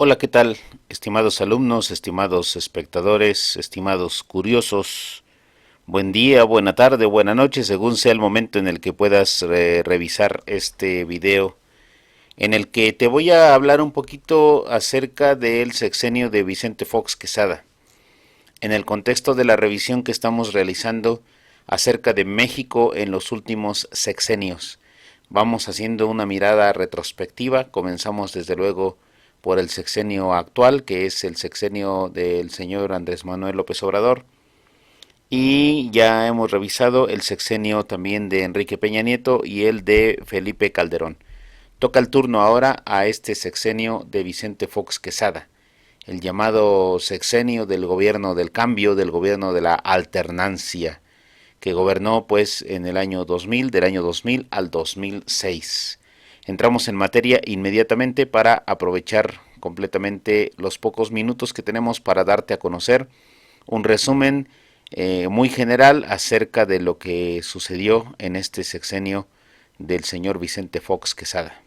Hola, ¿qué tal? Estimados alumnos, estimados espectadores, estimados curiosos, buen día, buena tarde, buena noche, según sea el momento en el que puedas revisar este video, en el que te voy a hablar un poquito acerca del sexenio de Vicente Fox Quesada, en el contexto de la revisión que estamos realizando acerca de México en los últimos sexenios. Vamos haciendo una mirada retrospectiva, comenzamos desde luego por el sexenio actual, que es el sexenio del señor Andrés Manuel López Obrador, y ya hemos revisado el sexenio también de Enrique Peña Nieto y el de Felipe Calderón. Toca el turno ahora a este sexenio de Vicente Fox Quesada, el llamado sexenio del gobierno del cambio, del gobierno de la alternancia, que gobernó pues en el año 2000, del año 2000 al 2006. Entramos en materia inmediatamente para aprovechar completamente los pocos minutos que tenemos para darte a conocer un resumen muy general acerca de lo que sucedió en este sexenio del señor Vicente Fox Quesada.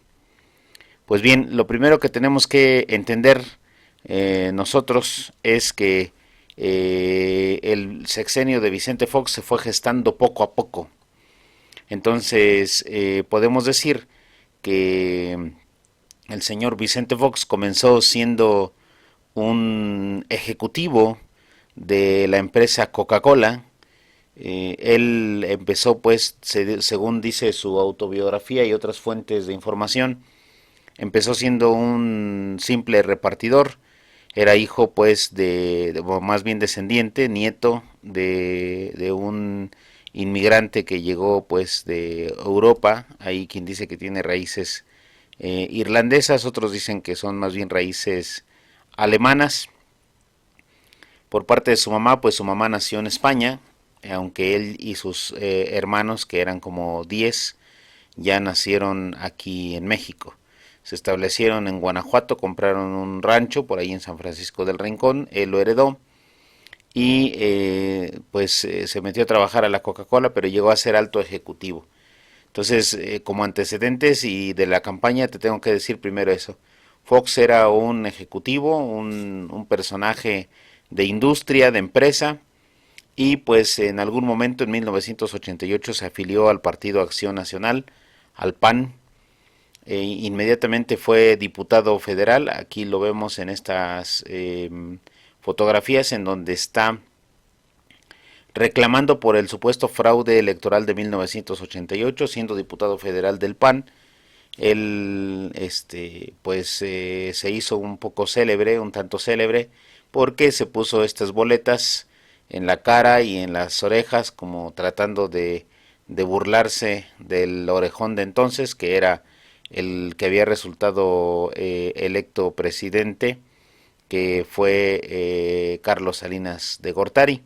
Pues bien, lo primero que tenemos que entender nosotros es que el sexenio de Vicente Fox se fue gestando poco a poco. Entonces, podemos decir que el señor Vicente Fox comenzó siendo un ejecutivo de la empresa Coca-Cola. Él empezó, pues, según dice su autobiografía y otras fuentes de información, empezó siendo un simple repartidor. Era hijo, pues, o más bien descendiente, nieto de un inmigrante que llegó, pues, de Europa. Hay quien dice que tiene raíces irlandesas, otros dicen que son más bien raíces alemanas. Por parte de su mamá, pues su mamá nació en España, aunque él y sus hermanos, que eran como 10, ya nacieron aquí en México. Se establecieron en Guanajuato, compraron un rancho por ahí en San Francisco del Rincón, él lo heredó y se metió a trabajar a la Coca-Cola, pero llegó a ser alto ejecutivo. Entonces, como antecedentes y de la campaña, te tengo que decir primero eso. Fox era un ejecutivo, un personaje de industria, de empresa, y pues en algún momento en 1988 se afilió al Partido Acción Nacional, al PAN. Inmediatamente fue diputado federal, aquí lo vemos en estas fotografías en donde está reclamando por el supuesto fraude electoral de 1988, siendo diputado federal del PAN. Él se hizo un poco célebre, un tanto célebre, porque se puso estas boletas en la cara y en las orejas, como tratando de burlarse del orejón de entonces, que era el que había resultado electo presidente, que fue Carlos Salinas de Gortari.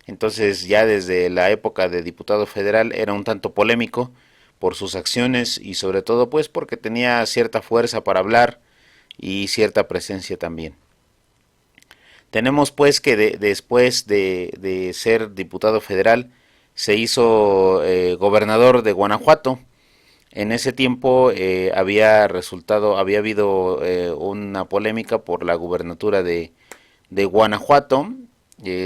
Entonces, ya desde la época de diputado federal era un tanto polémico por sus acciones y sobre todo pues porque tenía cierta fuerza para hablar y cierta presencia también. Tenemos pues que después de ser diputado federal se hizo gobernador de Guanajuato. En ese tiempo había habido una polémica por la gubernatura de Guanajuato,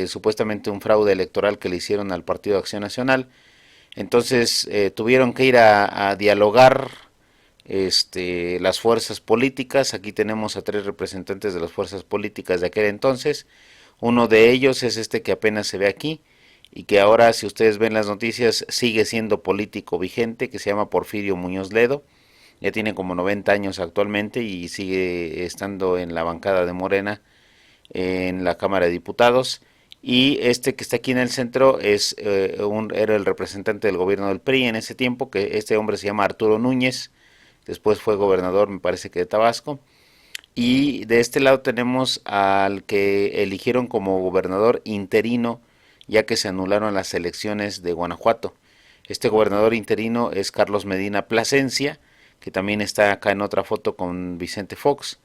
supuestamente un fraude electoral que le hicieron al Partido de Acción Nacional. Entonces tuvieron que ir a dialogar las fuerzas políticas. Aquí tenemos a 3 representantes de las fuerzas políticas de aquel entonces. Uno de ellos es este que apenas se ve aquí y que ahora, si ustedes ven las noticias, sigue siendo político vigente, que se llama Porfirio Muñoz Ledo. Ya tiene como 90 años actualmente y sigue estando en la bancada de Morena en la Cámara de Diputados. Y este que está aquí en el centro era el representante del gobierno del PRI en ese tiempo, que este hombre se llama Arturo Núñez, después fue gobernador, me parece que de Tabasco. Y de este lado tenemos al que eligieron como gobernador interino, ya que se anularon las elecciones de Guanajuato. Este gobernador interino es Carlos Medina Plasencia, que también está acá en otra foto con Vicente Fox.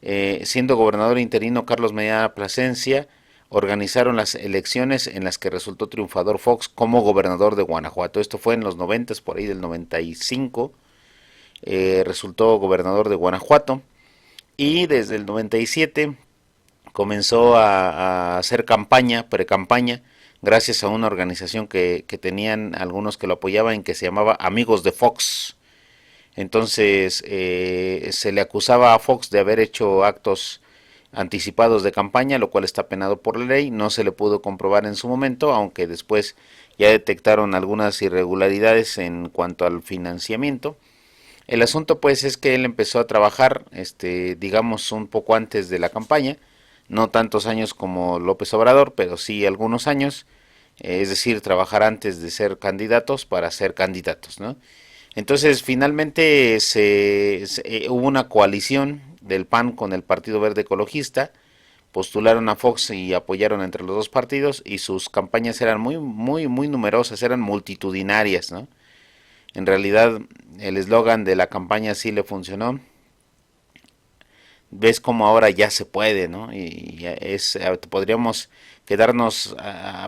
Siendo gobernador interino Carlos Medina Plasencia, organizaron las elecciones en las que resultó triunfador Fox como gobernador de Guanajuato. Esto fue en los 90, por ahí del 95. Resultó gobernador de Guanajuato. y desde el 97 comenzó a hacer campaña, pre-campaña, gracias a una organización que tenían algunos que lo apoyaban, que se llamaba Amigos de Fox. Entonces se le acusaba a Fox de haber hecho actos anticipados de campaña, lo cual está penado por la ley. No se le pudo comprobar en su momento, aunque después ya detectaron algunas irregularidades en cuanto al financiamiento. El asunto pues es que él empezó a trabajar, digamos, un poco antes de la campaña, no tantos años como López Obrador, pero sí algunos años, es decir, trabajar antes de ser candidatos para ser candidatos, ¿no? Entonces, finalmente hubo una coalición del PAN con el Partido Verde Ecologista, postularon a Fox y apoyaron entre los dos partidos y sus campañas eran muy numerosas, eran multitudinarias, ¿no? En realidad, el eslogan de la campaña sí le funcionó. Ves cómo ahora ya se puede, ¿no? Podríamos quedarnos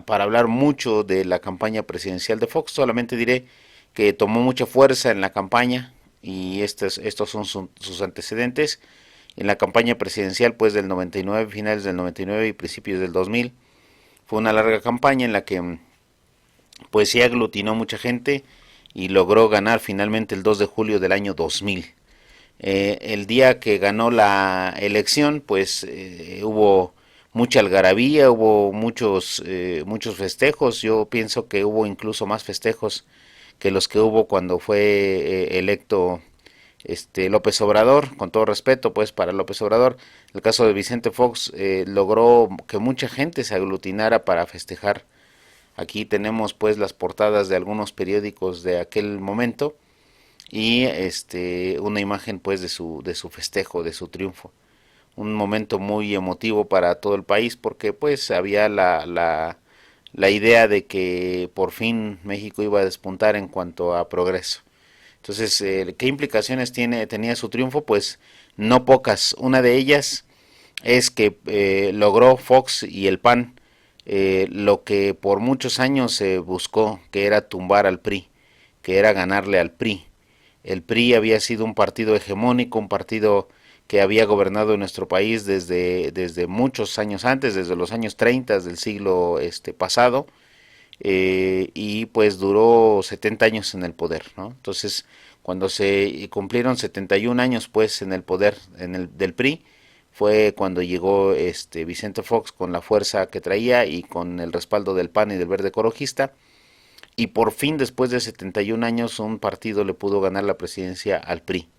para hablar mucho de la campaña presidencial de Fox. Solamente diré que tomó mucha fuerza en la campaña y estos son sus antecedentes. En la campaña presidencial, pues del 99, finales del 99 y principios del 2000, fue una larga campaña en la que pues sí aglutinó mucha gente y logró ganar finalmente el 2 de julio del año 2000. El día que ganó la elección, pues hubo mucha algarabía, hubo muchos festejos. Yo pienso que hubo incluso más festejos que los que hubo cuando fue electo López Obrador, con todo respeto pues para López Obrador. El caso de Vicente Fox logró que mucha gente se aglutinara para festejar. Aquí tenemos pues las portadas de algunos periódicos de aquel momento y una imagen pues de su festejo, de su triunfo. Un momento muy emotivo para todo el país porque pues había la idea de que por fin México iba a despuntar en cuanto a progreso. Entonces, ¿qué implicaciones tenía su triunfo? Pues no pocas. Una de ellas es que logró Fox y el PAN lo que por muchos años se buscó, que era tumbar al PRI, que era ganarle al PRI. El PRI había sido un partido hegemónico, un partido que había gobernado en nuestro país desde muchos años antes, desde los años 30 del siglo pasado, y pues duró 70 años en el poder, ¿no? Entonces, cuando se cumplieron 71 años pues en el poder del PRI, fue cuando llegó Vicente Fox con la fuerza que traía y con el respaldo del PAN y del Verde Ecologista, y por fin después de 71 años un partido le pudo ganar la presidencia al PRI.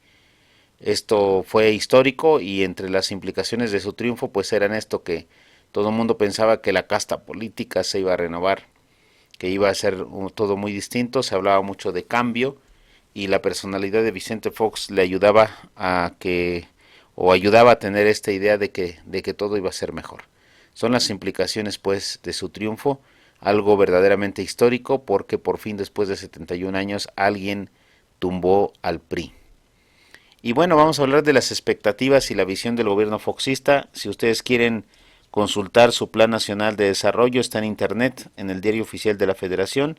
Esto fue histórico y entre las implicaciones de su triunfo pues eran esto, que todo el mundo pensaba que la casta política se iba a renovar, que iba a ser todo muy distinto, se hablaba mucho de cambio y la personalidad de Vicente Fox le ayudaba a que, o ayudaba a tener esta idea de que todo iba a ser mejor. Son las implicaciones pues de su triunfo, algo verdaderamente histórico porque por fin después de 71 años alguien tumbó al PRI. Y bueno, vamos a hablar de las expectativas y la visión del gobierno foxista. Si ustedes quieren consultar su Plan Nacional de Desarrollo, está en internet, en el Diario Oficial de la Federación.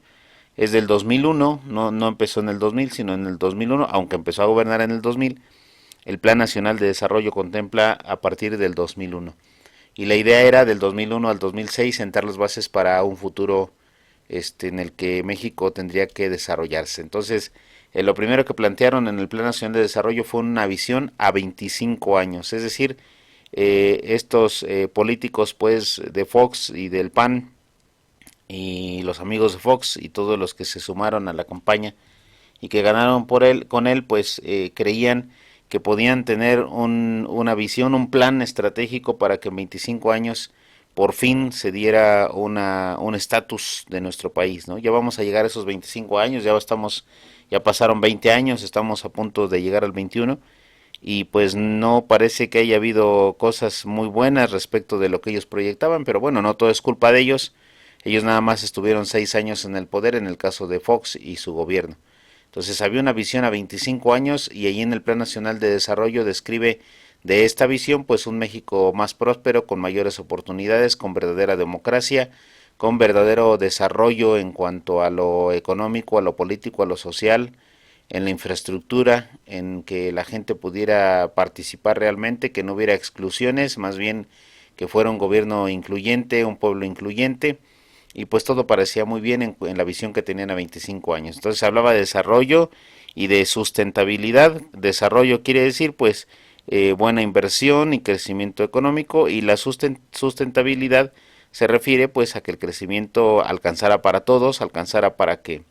Es del 2001, no empezó en el 2000, sino en el 2001, aunque empezó a gobernar en el 2000. El Plan Nacional de Desarrollo contempla a partir del 2001. Y la idea era del 2001 al 2006 sentar las bases para un futuro en el que México tendría que desarrollarse. Entonces, lo primero que plantearon en el Plan Nacional de Desarrollo fue una visión a 25 años, es decir, estos políticos pues de Fox y del PAN y los amigos de Fox y todos los que se sumaron a la campaña y que ganaron con él pues creían que podían tener una visión, un plan estratégico para que en 25 años por fin se diera un estatus de nuestro país, ¿no? Ya vamos a llegar a esos 25 años, ya pasaron 20 años, estamos a punto de llegar al 21 y pues no parece que haya habido cosas muy buenas respecto de lo que ellos proyectaban, pero bueno, no todo es culpa de ellos. Ellos nada más estuvieron 6 años en el poder en el caso de Fox y su gobierno. Entonces había una visión a 25 años y ahí en el Plan Nacional de Desarrollo describe de esta visión pues un México más próspero, con mayores oportunidades, con verdadera democracia, con verdadero desarrollo en cuanto a lo económico, a lo político, a lo social, en la infraestructura, en que la gente pudiera participar realmente, que no hubiera exclusiones, más bien que fuera un gobierno incluyente, un pueblo incluyente, y pues todo parecía muy bien en la visión que tenían a 25 años. Entonces hablaba de desarrollo y de sustentabilidad. Desarrollo quiere decir pues buena inversión y crecimiento económico, y la sustentabilidad se refiere pues a que el crecimiento alcanzara para todos, alcanzara para que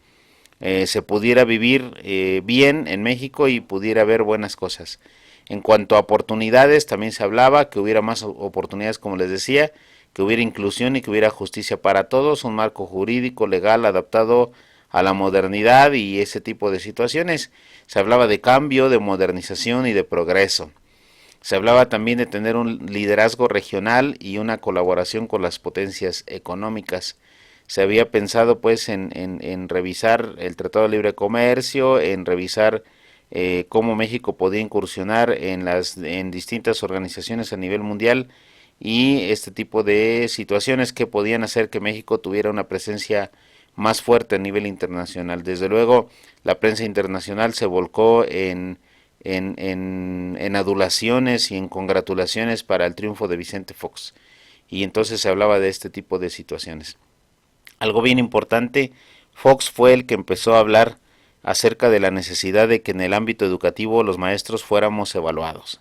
se pudiera vivir bien en México y pudiera haber buenas cosas. En cuanto a oportunidades, también se hablaba que hubiera más oportunidades, como les decía, que hubiera inclusión y que hubiera justicia para todos, un marco jurídico legal adaptado a la modernidad y ese tipo de situaciones. Se hablaba de cambio, de modernización y de progreso. Se hablaba también de tener un liderazgo regional y una colaboración con las potencias económicas. Se había pensado pues en revisar el Tratado de Libre Comercio, en revisar cómo México podía incursionar en distintas organizaciones a nivel mundial, y este tipo de situaciones que podían hacer que México tuviera una presencia más fuerte a nivel internacional. Desde luego, la prensa internacional se volcó en adulaciones y en congratulaciones para el triunfo de Vicente Fox. Y entonces se hablaba de este tipo de situaciones. Algo bien importante, Fox fue el que empezó a hablar acerca de la necesidad de que en el ámbito educativo los maestros fuéramos evaluados,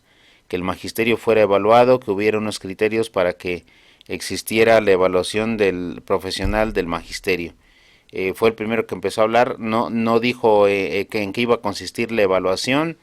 que el magisterio fuera evaluado, que hubiera unos criterios para que existiera la evaluación del profesional del magisterio. Fue el primero que empezó a hablar, no dijo en qué iba a consistir la evaluación,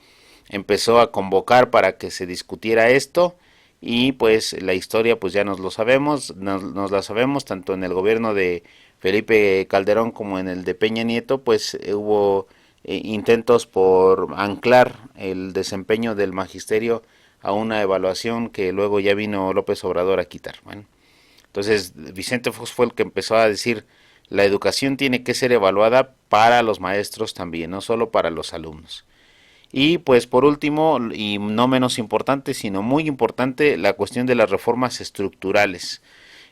empezó a convocar para que se discutiera esto, y pues la historia pues ya nos lo sabemos, nos la sabemos tanto en el gobierno de Felipe Calderón como en el de Peña Nieto. Pues hubo intentos por anclar el desempeño del magisterio a una evaluación que luego ya vino López Obrador a quitar. Bueno, entonces Vicente Fox fue el que empezó a decir: la educación tiene que ser evaluada para los maestros también, no solo para los alumnos. Y pues por último, y no menos importante, sino muy importante, la cuestión de las reformas estructurales.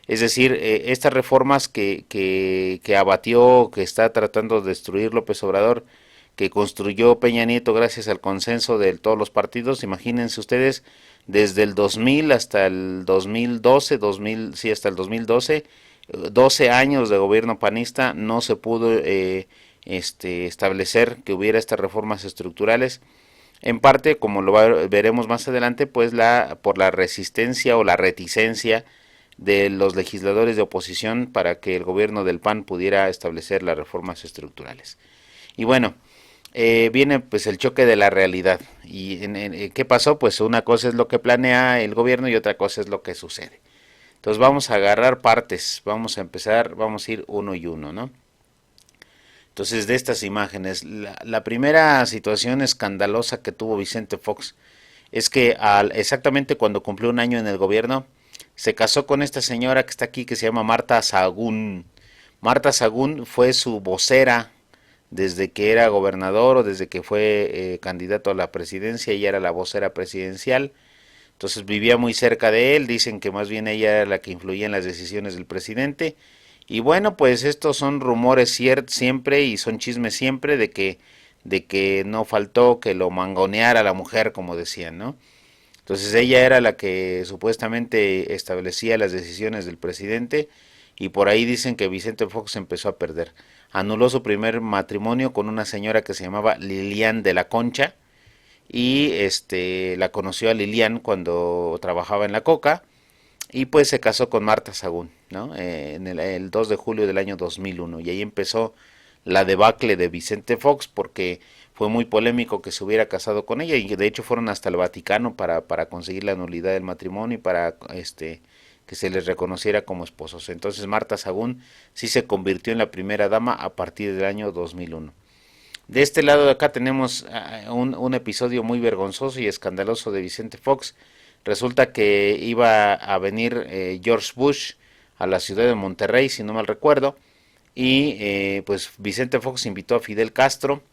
Es decir, estas reformas que abatió, que está tratando de destruir López Obrador, que construyó Peña Nieto gracias al consenso de todos los partidos. Imagínense ustedes, desde el 2000 hasta el 2012, 2000, sí, hasta el 2012, 12 años de gobierno panista, no se pudo establecer que hubiera estas reformas estructurales. En parte, como veremos más adelante, pues por la resistencia o la reticencia de los legisladores de oposición para que el gobierno del PAN pudiera establecer las reformas estructurales. Y bueno, viene pues el choque de la realidad. ¿Y qué pasó? Pues una cosa es lo que planea el gobierno y otra cosa es lo que sucede. Entonces vamos a agarrar partes, vamos a empezar, vamos a ir uno y uno, ¿no? Entonces, de estas imágenes, la primera situación escandalosa que tuvo Vicente Fox es que exactamente cuando cumplió un año en el gobierno, se casó con esta señora que está aquí, que se llama Marta Sahagún. Marta Sahagún fue su vocera desde que era gobernador, o desde que fue candidato a la presidencia. Ella era la vocera presidencial. Entonces vivía muy cerca de él, dicen que más bien ella era la que influía en las decisiones del presidente. Y bueno, pues estos son rumores siempre, y son chismes siempre, de que no faltó que lo mangoneara la mujer, como decían, ¿no? Entonces ella era la que supuestamente establecía las decisiones del presidente, y por ahí dicen que Vicente Fox empezó a perder. Anuló su primer matrimonio con una señora que se llamaba Lilian de la Concha, y la conoció a Lilian cuando trabajaba en la Coca, y pues se casó con Marta Sahagún, ¿no? En el 2 de julio del año 2001, y ahí empezó la debacle de Vicente Fox, porque fue muy polémico que se hubiera casado con ella, y de hecho fueron hasta el Vaticano para conseguir la nulidad del matrimonio y para que se les reconociera como esposos. Entonces Marta Sahagún sí se convirtió en la primera dama a partir del año 2001. De este lado de acá tenemos un episodio muy vergonzoso y escandaloso de Vicente Fox. Resulta que iba a venir George Bush a la ciudad de Monterrey, si no mal recuerdo, y pues Vicente Fox invitó a Fidel Castro,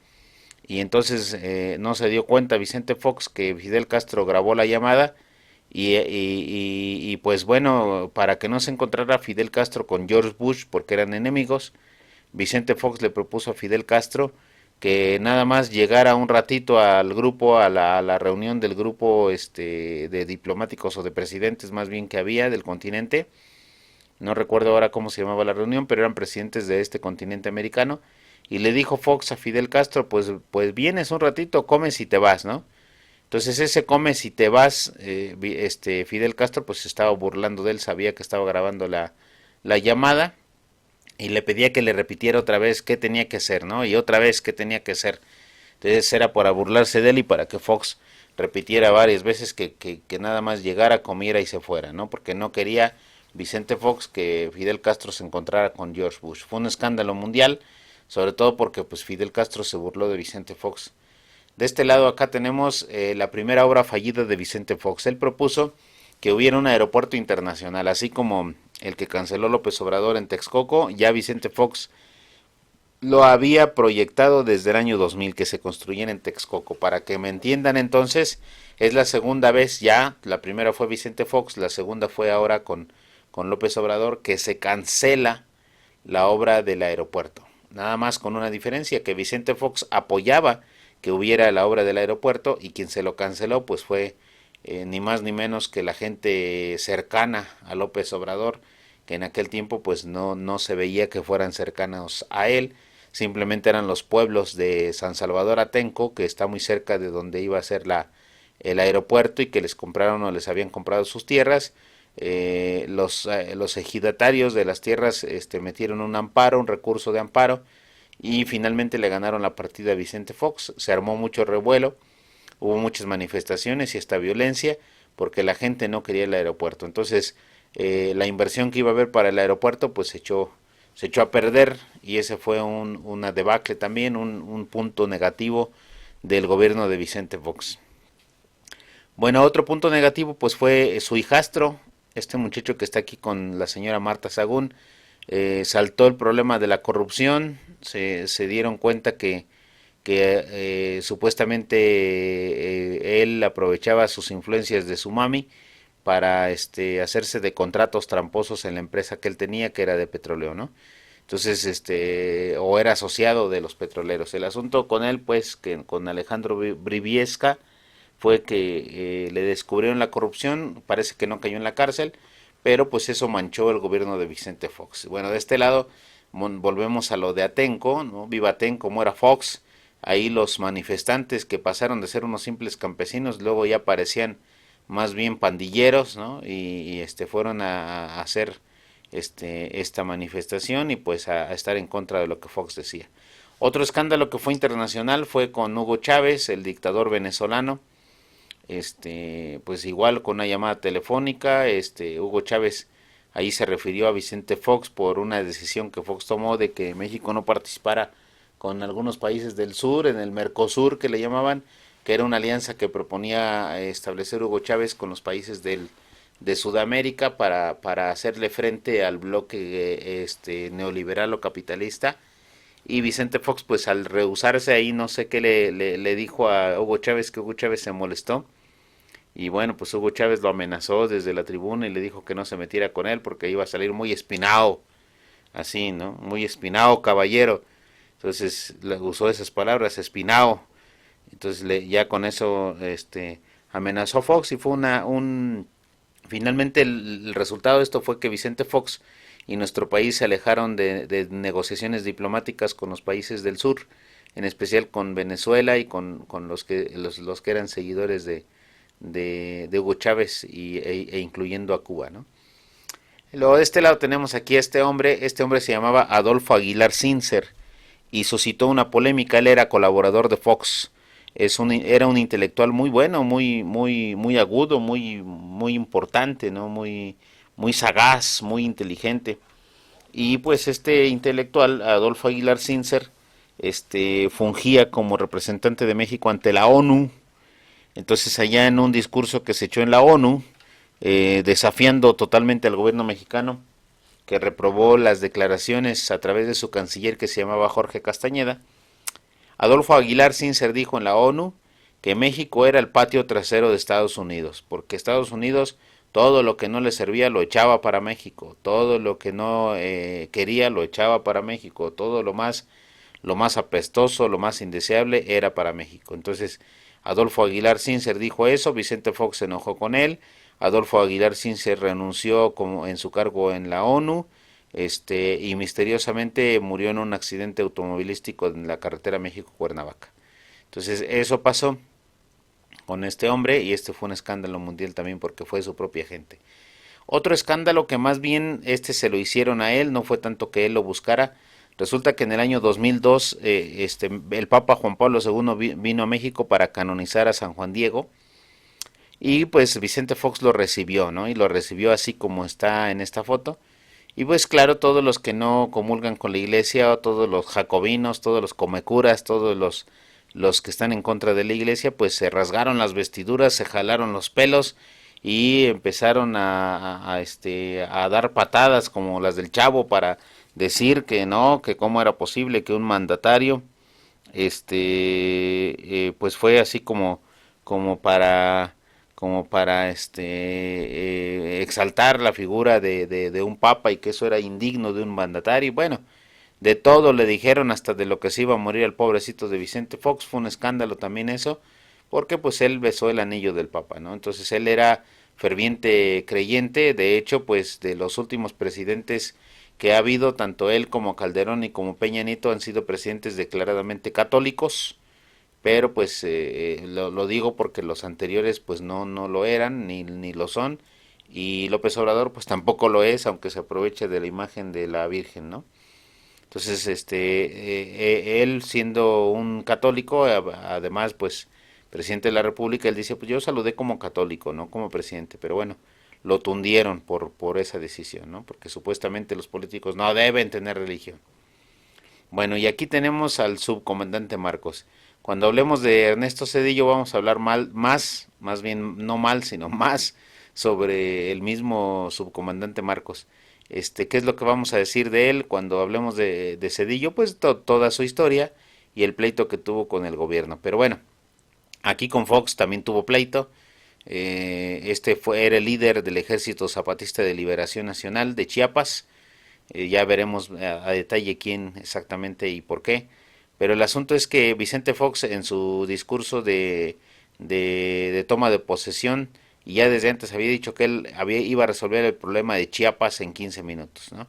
y entonces no se dio cuenta Vicente Fox que Fidel Castro grabó la llamada, y pues bueno, para que no se encontrara Fidel Castro con George Bush, porque eran enemigos, Vicente Fox le propuso a Fidel Castro que nada más llegara un ratito al grupo, a la reunión del grupo de diplomáticos o de presidentes más bien que había del continente. No recuerdo ahora cómo se llamaba la reunión, pero eran presidentes de este continente americano. Y le dijo Fox a Fidel Castro, pues vienes un ratito, comes y te vas, ¿no? Entonces ese comes y te vas, Fidel Castro pues se estaba burlando de él, sabía que estaba grabando la llamada y le pedía que le repitiera otra vez qué tenía que hacer, ¿no? Y otra vez qué tenía que hacer. Entonces era para burlarse de él y para que Fox repitiera varias veces que nada más llegara, comiera y se fuera, ¿no? Porque no quería Vicente Fox que Fidel Castro se encontrara con George Bush. Fue un escándalo mundial, sobre todo porque pues Fidel Castro se burló de Vicente Fox. De este lado acá tenemos la primera obra fallida de Vicente Fox. Él propuso que hubiera un aeropuerto internacional, así como el que canceló López Obrador en Texcoco. Ya Vicente Fox lo había proyectado desde el año 2000 que se construyera en Texcoco. Para que me entiendan entonces, es la segunda vez ya, la primera fue Vicente Fox, la segunda fue ahora con López Obrador, que se cancela la obra del aeropuerto. Nada más con una diferencia, que Vicente Fox apoyaba que hubiera la obra del aeropuerto y quien se lo canceló pues fue ni más ni menos que la gente cercana a López Obrador, que en aquel tiempo pues no se veía que fueran cercanos a él, simplemente eran los pueblos de San Salvador Atenco, que está muy cerca de donde iba a ser el aeropuerto y que les compraron o les habían comprado sus tierras. Los ejidatarios de las tierras metieron un amparo, un recurso de amparo, y finalmente le ganaron la partida a Vicente Fox. Se armó mucho revuelo, hubo muchas manifestaciones y hasta violencia porque la gente no quería el aeropuerto. Entonces la inversión que iba a haber para el aeropuerto pues se echó a perder y ese fue una debacle también, un punto negativo del gobierno de Vicente Fox. Bueno, otro punto negativo pues fue su hijastro, este muchacho que está aquí con la señora Marta Sagún. Saltó el problema de la corrupción, se dieron cuenta que supuestamente él aprovechaba sus influencias de su mami para hacerse de contratos tramposos en la empresa que él tenía, que era de petróleo, ¿no? Entonces, o era asociado de los petroleros. El asunto con él, pues, que con Alejandro Briviesca, fue que le descubrieron la corrupción, parece que no cayó en la cárcel, pero pues eso manchó el gobierno de Vicente Fox. Bueno, de este lado volvemos a lo de Atenco, ¿no? Viva Atenco, muera Fox. Ahí los manifestantes que pasaron de ser unos simples campesinos, luego ya parecían más bien pandilleros, ¿no? Y fueron a hacer esta manifestación y pues a estar en contra de lo que Fox decía. Otro escándalo que fue internacional fue con Hugo Chávez, el dictador venezolano. Pues igual con una llamada telefónica, Hugo Chávez ahí se refirió a Vicente Fox por una decisión que Fox tomó de que México no participara con algunos países del sur, en el Mercosur que le llamaban, que era una alianza que proponía establecer Hugo Chávez con los países de Sudamérica para hacerle frente al bloque neoliberal o capitalista. Y Vicente Fox, pues al rehusarse ahí, no sé qué le dijo a Hugo Chávez, que Hugo Chávez se molestó. Y bueno, pues Hugo Chávez lo amenazó desde la tribuna y le dijo que no se metiera con él porque iba a salir muy espinado, así, ¿no? Muy espinado, caballero. Entonces le usó esas palabras, espinado. Entonces ya con eso amenazó a Fox y fue finalmente el resultado de esto fue que Vicente Fox y nuestro país se alejaron de negociaciones diplomáticas con los países del sur, en especial con Venezuela y con los que eran seguidores de Hugo Chávez e incluyendo a Cuba, ¿no? Luego de este lado tenemos aquí a este hombre se llamaba Adolfo Aguilar Sincer y suscitó una polémica. Él era colaborador de Fox, era un intelectual muy bueno, muy agudo, muy importante, ¿no? Muy sagaz, muy inteligente. Y pues este intelectual, Adolfo Aguilar Sincer, fungía como representante de México ante la ONU. Entonces allá en un discurso que se echó en la ONU, desafiando totalmente al gobierno mexicano, que reprobó las declaraciones a través de su canciller que se llamaba Jorge Castañeda, Adolfo Aguilar Sincer dijo en la ONU que México era el patio trasero de Estados Unidos, porque Estados Unidos todo lo que no le servía lo echaba para México, todo lo que no quería lo echaba para México, todo lo más apestoso, lo más indeseable era para México. Entonces, Adolfo Aguilar Sincer dijo eso, Vicente Fox se enojó con él, Adolfo Aguilar Sincer renunció como en su cargo en la ONU, y misteriosamente murió en un accidente automovilístico en la carretera México-Cuernavaca. Entonces, eso pasó con este hombre y este fue un escándalo mundial también porque fue su propia gente. Otro escándalo que más bien se lo hicieron a él, no fue tanto que él lo buscara. Resulta que en el año 2002 el Papa Juan Pablo II vino a México para canonizar a San Juan Diego y pues Vicente Fox lo recibió, ¿no? Y lo recibió así como está en esta foto. Y pues claro, todos los que no comulgan con la iglesia, o todos los jacobinos, todos los comecuras, todos los que están en contra de la iglesia, pues se rasgaron las vestiduras, se jalaron los pelos y empezaron a dar patadas como las del Chavo para decir que no, que cómo era posible que un mandatario, pues fue así como para exaltar la figura de un papa y que eso era indigno de un mandatario. Y bueno, de todo le dijeron, hasta de lo que se iba a morir el pobrecito de Vicente Fox. Fue un escándalo también eso, porque pues él besó el anillo del papa, ¿no? Entonces él era ferviente creyente. De hecho, pues de los últimos presidentes que ha habido, tanto él como Calderón y como Peña Nieto han sido presidentes declaradamente católicos, pero pues lo digo porque los anteriores pues no lo eran ni lo son, y López Obrador pues tampoco lo es, aunque se aproveche de la imagen de la Virgen, ¿no? Entonces él siendo un católico, además pues presidente de la República, él dice, pues yo saludé como católico, no como presidente, pero bueno, lo tundieron por esa decisión, ¿no? Porque supuestamente los políticos no deben tener religión. Bueno, y aquí tenemos al subcomandante Marcos. Cuando hablemos de Ernesto Zedillo vamos a hablar más bien no mal, sino más sobre el mismo subcomandante Marcos. ¿Qué es lo que vamos a decir de él cuando hablemos de Zedillo? Pues toda su historia y el pleito que tuvo con el gobierno. Pero bueno, aquí con Fox también tuvo pleito. Era el líder del Ejército Zapatista de Liberación Nacional de Chiapas. Ya veremos a detalle quién exactamente y por qué. Pero el asunto es que Vicente Fox en su discurso de toma de posesión, y ya desde antes había dicho que él iba a resolver el problema de Chiapas en 15 minutos, ¿no?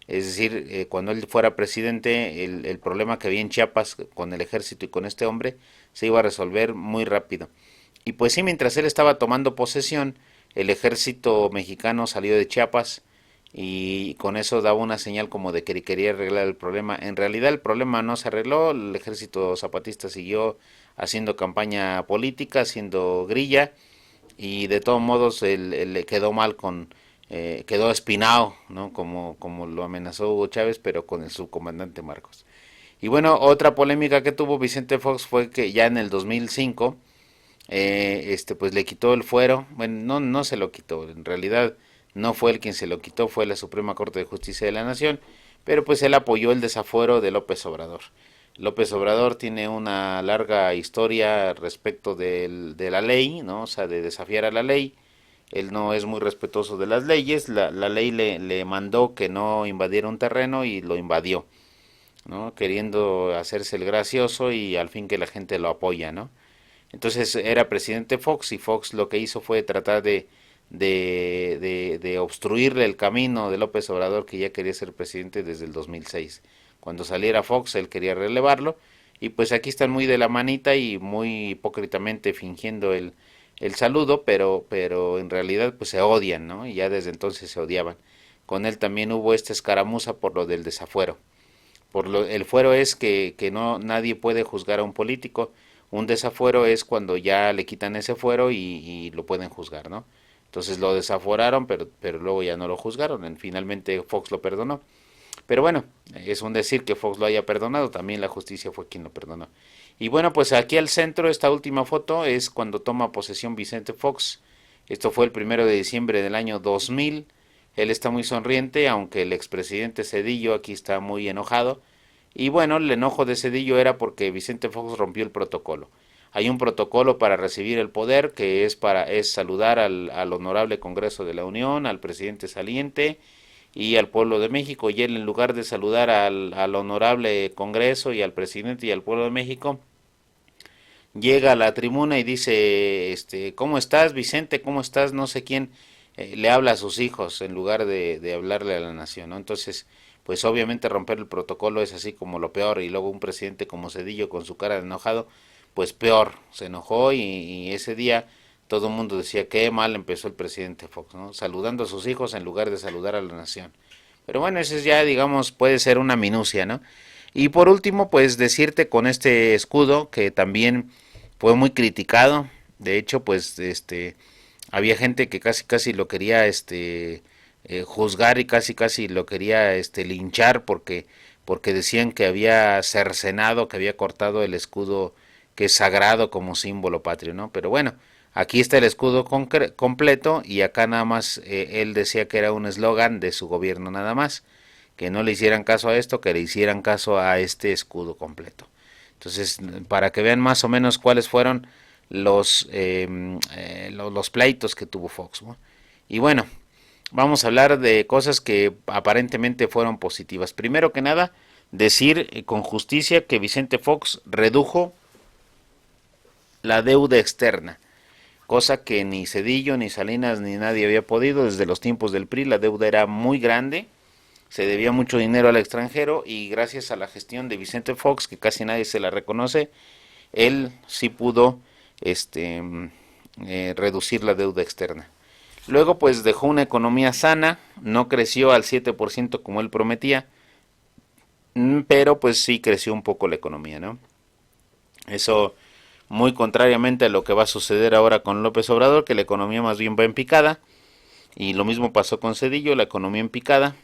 Es decir, cuando él fuera presidente, el problema que había en Chiapas con el ejército y con este hombre se iba a resolver muy rápido. Y pues sí, mientras él estaba tomando posesión, el ejército mexicano salió de Chiapas y con eso daba una señal como de que quería arreglar el problema. En realidad el problema no se arregló, el ejército zapatista siguió haciendo campaña política, haciendo grilla, y de todos modos él le quedó mal quedó espinado, ¿no? Como lo amenazó Hugo Chávez, pero con el subcomandante Marcos. Y bueno, otra polémica que tuvo Vicente Fox fue que ya en el 2005, pues le quitó el fuero. Bueno, no se lo quitó, en realidad no fue él quien se lo quitó, fue la Suprema Corte de Justicia de la Nación, pero pues él apoyó el desafuero de López Obrador. López Obrador tiene una larga historia respecto de la ley, ¿no? O sea, de desafiar a la ley. Él no es muy respetuoso de las leyes. La ley le mandó que no invadiera un terreno y lo invadió, ¿no? Queriendo hacerse el gracioso y al fin que la gente lo apoya, ¿no? Entonces era presidente Fox y Fox lo que hizo fue tratar de obstruirle el camino de López Obrador, que ya quería ser presidente desde el 2006. Cuando saliera Fox él quería relevarlo y pues aquí están muy de la manita y muy hipócritamente fingiendo el saludo, pero en realidad pues se odian, ¿no? Y ya desde entonces se odiaban. Con él también hubo esta escaramuza por lo del desafuero. El fuero es que no nadie puede juzgar a un político. Un desafuero es cuando ya le quitan ese fuero y lo pueden juzgar, ¿no? Entonces lo desaforaron, pero luego ya no lo juzgaron. Finalmente Fox lo perdonó. Pero bueno, es un decir que Fox lo haya perdonado, también la justicia fue quien lo perdonó. Y bueno, pues aquí al centro, esta última foto es cuando toma posesión Vicente Fox. Esto fue el 1 de diciembre del año 2000. Él está muy sonriente, aunque el expresidente Zedillo aquí está muy enojado. Y bueno, el enojo de Zedillo era porque Vicente Fox rompió el protocolo. Hay un protocolo para recibir el poder que es saludar al honorable Congreso de la Unión, al presidente saliente, y al pueblo de México, y él en lugar de saludar al honorable Congreso y al presidente y al pueblo de México, llega a la tribuna y dice, ¿cómo estás, Vicente? ¿Cómo estás? No sé quién, le habla a sus hijos en lugar de hablarle a la nación, ¿no? Entonces, pues obviamente romper el protocolo es así como lo peor, y luego un presidente como Cedillo con su cara de enojado, pues peor, se enojó, y ese día todo el mundo decía qué mal empezó el presidente Fox, ¿no? Saludando a sus hijos en lugar de saludar a la nación. Pero bueno, eso es ya, digamos, puede ser una minucia, ¿no? Y por último, pues decirte con este escudo que también fue muy criticado. De hecho, pues había gente que casi casi lo quería juzgar, y casi casi lo quería linchar porque decían que había cercenado, que había cortado el escudo que es sagrado como símbolo patrio, ¿no? Pero bueno, aquí está el escudo completo, y acá nada más él decía que era un eslogan de su gobierno nada más, que no le hicieran caso a esto, que le hicieran caso a este escudo completo. Entonces, para que vean más o menos cuáles fueron los pleitos que tuvo Fox, ¿no? Y bueno, vamos a hablar de cosas que aparentemente fueron positivas. Primero que nada, decir con justicia que Vicente Fox redujo la deuda externa, cosa que ni Cedillo, ni Salinas, ni nadie había podido desde los tiempos del PRI. La deuda era muy grande, se debía mucho dinero al extranjero, y gracias a la gestión de Vicente Fox, que casi nadie se la reconoce, él sí pudo este, reducir la deuda externa. Luego pues dejó una economía sana, no creció al 7% como él prometía, pero pues sí creció un poco la economía, ¿no? Eso muy contrariamente a lo que va a suceder ahora con López Obrador, que la economía más bien va en picada, y lo mismo pasó con Cedillo, la economía en picada,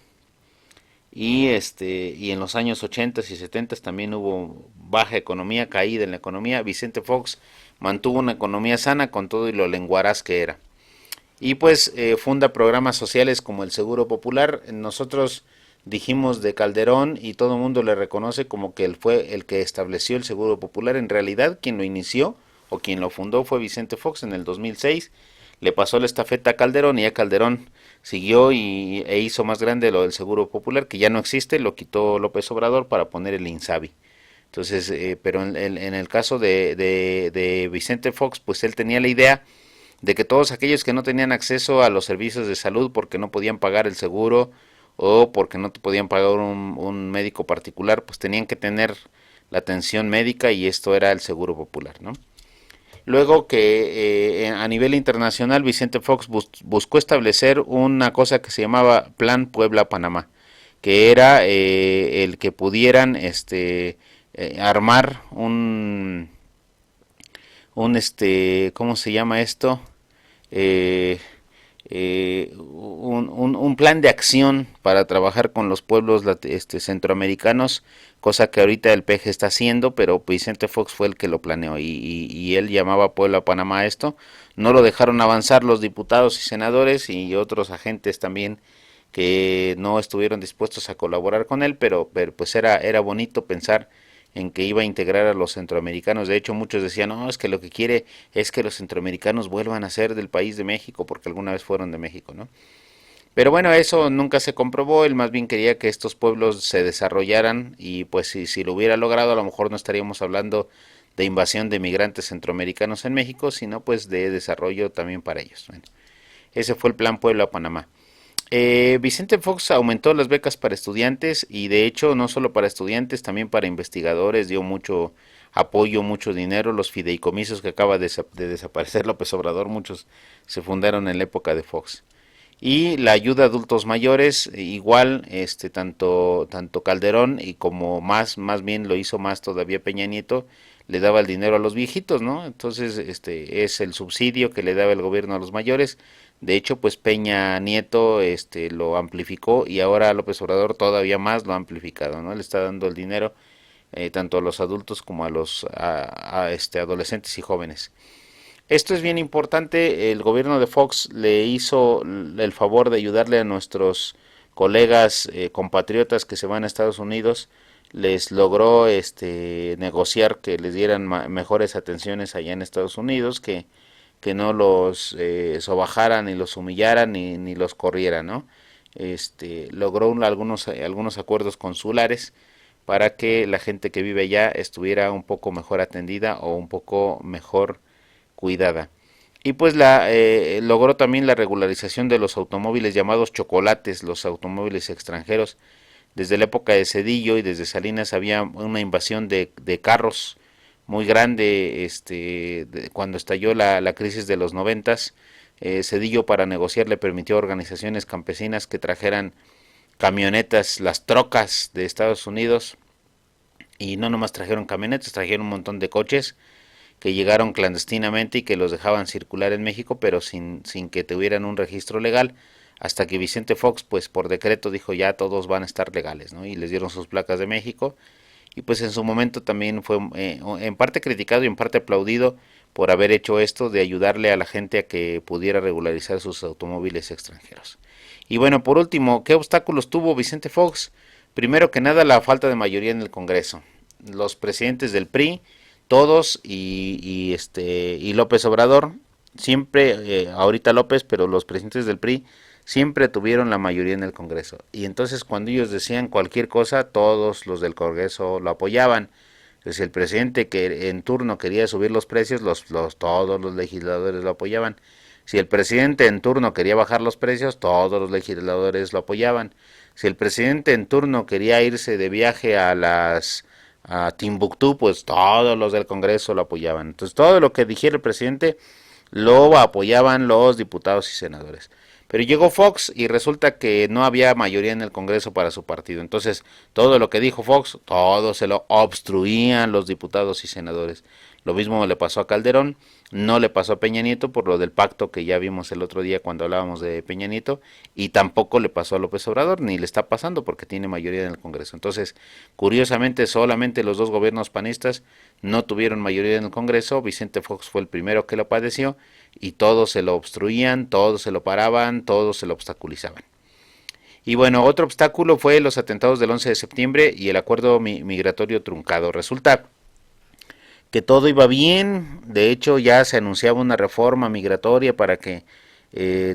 y en los años 80 y 70 también hubo baja economía, caída en la economía. Vicente Fox mantuvo una economía sana con todo y lo lenguaraz que era. Y pues funda programas sociales como el Seguro Popular. Nosotros dijimos de Calderón, y todo el mundo le reconoce como que él fue el que estableció el Seguro Popular. En realidad quien lo inició o quien lo fundó fue Vicente Fox en el 2006. Le pasó la estafeta a Calderón, y a Calderón siguió e hizo más grande lo del Seguro Popular, que ya no existe, lo quitó López Obrador para poner el INSABI. Entonces, pero en el caso de Vicente Fox, pues él tenía la idea de que todos aquellos que no tenían acceso a los servicios de salud porque no podían pagar el seguro, o porque no podían pagar un médico particular, pues tenían que tener la atención médica, y esto era el Seguro Popular, ¿no? Luego que a nivel internacional Vicente Fox buscó establecer una cosa que se llamaba Plan Puebla-Panamá, que era el que pudieran armar ¿cómo se llama esto? Eh, un plan de acción para trabajar con los pueblos centroamericanos, cosa que ahorita el PG está haciendo, pero Vicente Fox fue el que lo planeó, y él llamaba Puebla Panamá a esto. No lo dejaron avanzar los diputados y senadores y otros agentes también que no estuvieron dispuestos a colaborar con él, pero pues era bonito pensar en que iba a integrar a los centroamericanos. De hecho, muchos decían, no, es que lo que quiere es que los centroamericanos vuelvan a ser del país de México, porque alguna vez fueron de México, ¿no? Pero bueno, eso nunca se comprobó. Él más bien quería que estos pueblos se desarrollaran, y pues si lo hubiera logrado, a lo mejor no estaríamos hablando de invasión de migrantes centroamericanos en México, sino pues de desarrollo también para ellos. Bueno, ese fue el plan Puebla-Panamá. Vicente Fox aumentó las becas para estudiantes, y de hecho no solo para estudiantes, también para investigadores. Dio mucho apoyo, mucho dinero. Los fideicomisos que acaba de desaparecer López Obrador, muchos se fundaron en la época de Fox. Y la ayuda a adultos mayores, igual, tanto Calderón, y como más bien lo hizo más todavía Peña Nieto, le daba el dinero a los viejitos, ¿no? Entonces, es el subsidio que le daba el gobierno a los mayores. De hecho, pues Peña Nieto, lo amplificó, y ahora López Obrador todavía más lo ha amplificado, ¿no? Le está dando el dinero tanto a los adultos como a los adolescentes y jóvenes. Esto es bien importante. El gobierno de Fox le hizo el favor de ayudarle a nuestros colegas compatriotas que se van a Estados Unidos. Les logró negociar que les dieran mejores atenciones allá en Estados Unidos, que no los sobajaran, ni los humillaran, ni los corrieran, ¿no? logró algunos acuerdos consulares para que la gente que vive allá estuviera un poco mejor atendida o un poco mejor cuidada. Y pues logró también la regularización de los automóviles llamados chocolates, los automóviles extranjeros. Desde la época de Cedillo y desde Salinas había una invasión de carros muy grande, cuando estalló la crisis de los noventas. Cedillo, para negociar, le permitió a organizaciones campesinas que trajeran camionetas, las trocas de Estados Unidos, y no nomás trajeron camionetas, trajeron un montón de coches que llegaron clandestinamente y que los dejaban circular en México, pero sin que tuvieran un registro legal, hasta que Vicente Fox, pues por decreto dijo ya todos van a estar legales, ¿no? Y les dieron sus placas de México, y pues en su momento también fue en parte criticado y en parte aplaudido por haber hecho esto de ayudarle a la gente a que pudiera regularizar sus automóviles extranjeros. Y bueno, por último, ¿qué obstáculos tuvo Vicente Fox? Primero que nada, la falta de mayoría en el Congreso. Los presidentes del PRI, todos, y López Obrador, siempre, ahorita López, pero los presidentes del PRI siempre tuvieron la mayoría en el Congreso. Y entonces cuando ellos decían cualquier cosa, todos los del Congreso lo apoyaban. Si el presidente que en turno quería subir los precios, todos los legisladores lo apoyaban. Si el presidente en turno quería bajar los precios, todos los legisladores lo apoyaban. Si el presidente en turno quería irse de viaje a Timbuktu, pues todos los del Congreso lo apoyaban. Entonces todo lo que dijera el presidente lo apoyaban los diputados y senadores. Pero llegó Fox y resulta que no había mayoría en el Congreso para su partido. Entonces, todo lo que dijo Fox, todo se lo obstruían los diputados y senadores. Lo mismo le pasó a Calderón, no le pasó a Peña Nieto por lo del pacto que ya vimos el otro día cuando hablábamos de Peña Nieto, y tampoco le pasó a López Obrador, ni le está pasando porque tiene mayoría en el Congreso. Entonces, curiosamente, solamente los dos gobiernos panistas no tuvieron mayoría en el Congreso. Vicente Fox fue el primero que lo padeció, y todos se lo obstruían, todos se lo paraban, todos se lo obstaculizaban. Y bueno, otro obstáculo fue los atentados del 11 de septiembre y el acuerdo migratorio truncado. Resulta que todo iba bien, de hecho ya se anunciaba una reforma migratoria para que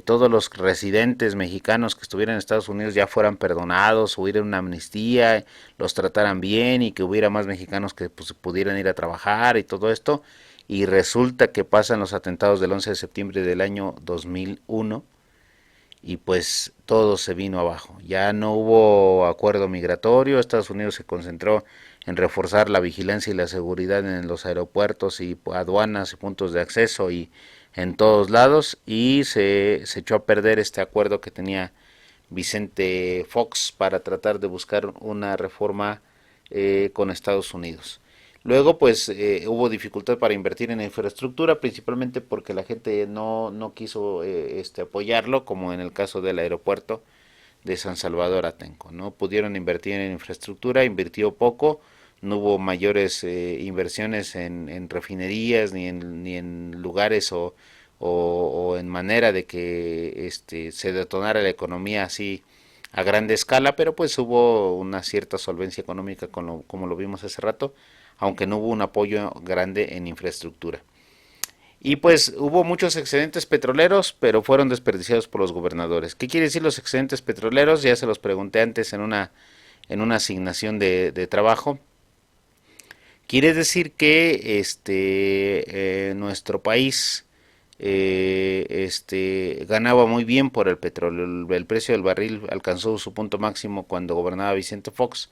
todos los residentes mexicanos que estuvieran en Estados Unidos ya fueran perdonados, hubiera una amnistía, los trataran bien y que hubiera más mexicanos que pues, pudieran ir a trabajar y todo esto. Y resulta que pasan los atentados del 11 de septiembre del año 2001 y pues todo se vino abajo. Ya no hubo acuerdo migratorio, Estados Unidos se concentró en reforzar la vigilancia y la seguridad en los aeropuertos y aduanas y puntos de acceso y en todos lados, y se echó a perder este acuerdo que tenía Vicente Fox para tratar de buscar una reforma con Estados Unidos. Luego pues hubo dificultad para invertir en infraestructura, principalmente porque la gente no quiso apoyarlo, como en el caso del aeropuerto de San Salvador Atenco. No pudieron invertir en infraestructura, invirtió poco, no hubo mayores inversiones en refinerías ni en lugares o en manera de que se detonara la economía así a grande escala, pero pues hubo una cierta solvencia económica como lo vimos hace rato, aunque no hubo un apoyo grande en infraestructura. Y pues hubo muchos excedentes petroleros, pero fueron desperdiciados por los gobernadores. ¿Qué quiere decir los excedentes petroleros? Ya se los pregunté antes en una asignación de trabajo. Quiere decir que nuestro país ganaba muy bien por el petróleo. El precio del barril alcanzó su punto máximo cuando gobernaba Vicente Fox.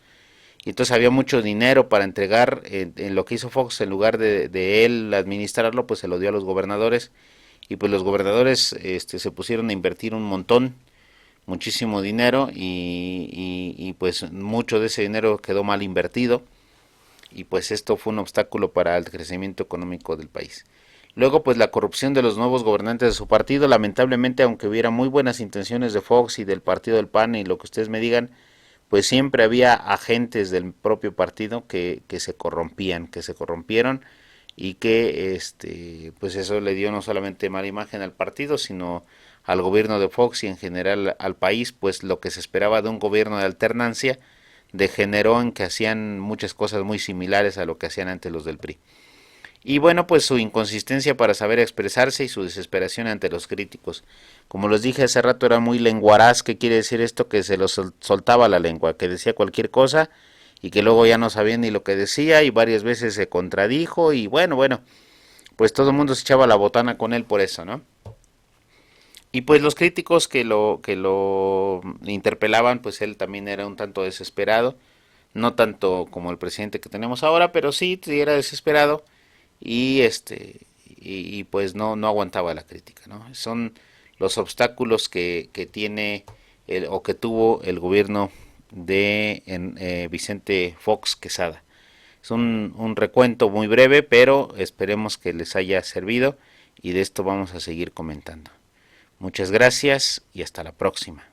Y entonces había mucho dinero para entregar en lo que hizo Fox. En lugar de él administrarlo, pues se lo dio a los gobernadores. Y pues los gobernadores se pusieron a invertir un montón, muchísimo dinero, y pues mucho de ese dinero quedó mal invertido, y pues esto fue un obstáculo para el crecimiento económico del país. Luego pues la corrupción de los nuevos gobernantes de su partido, lamentablemente, aunque hubiera muy buenas intenciones de Fox y del partido del PAN y lo que ustedes me digan, pues siempre había agentes del propio partido que se corrompían, que se corrompieron, y que pues eso le dio no solamente mala imagen al partido, sino al gobierno de Fox y en general al país, pues lo que se esperaba de un gobierno de alternancia degeneró en que hacían muchas cosas muy similares a lo que hacían antes los del PRI. Y bueno, pues su inconsistencia para saber expresarse y su desesperación ante los críticos. Como les dije hace rato, era muy lenguaraz. ¿Qué quiere decir esto? Que se lo soltaba la lengua, que decía cualquier cosa y que luego ya no sabía ni lo que decía y varias veces se contradijo y bueno, pues todo el mundo se echaba la botana con él por eso, ¿no? Y pues los críticos que lo interpelaban, pues él también era un tanto desesperado, no tanto como el presidente que tenemos ahora, pero sí era desesperado y pues no aguantaba la crítica, ¿no? Son los obstáculos que tiene o que tuvo el gobierno de Vicente Fox Quesada. Es un recuento muy breve, pero esperemos que les haya servido y de esto vamos a seguir comentando. Muchas gracias y hasta la próxima.